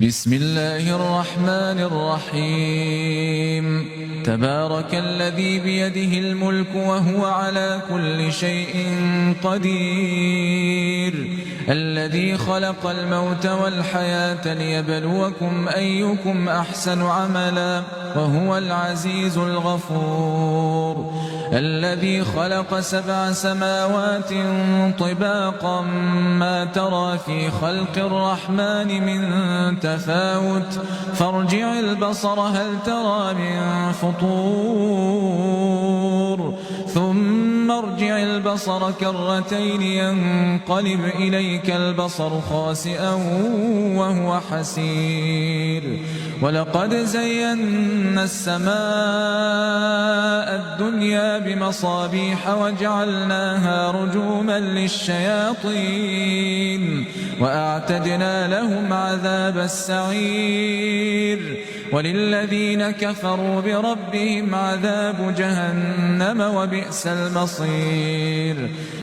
بسم الله الرحمن الرحيم تبارك الذي بيده الملك وهو على كل شيء قدير الذي خلق الموت والحياة ليبلوكم أيكم أحسن عملا وهو العزيز الغفور الذي خلق 7 سماوات طباقا ما ترى في خلق الرحمن من تفاوت فارجع البصر هل ترى من فطور ثم ارجع البصر كرتين ينقلب إليك البصر خاسئا وهو حسير ولقد زينا السماء الدنيا بمصابيح وجعلناها رجوما للشياطين وأعتدنا لهم عذاب السعير وللذين كفروا بربهم عذاب جهنم وبئس المصير.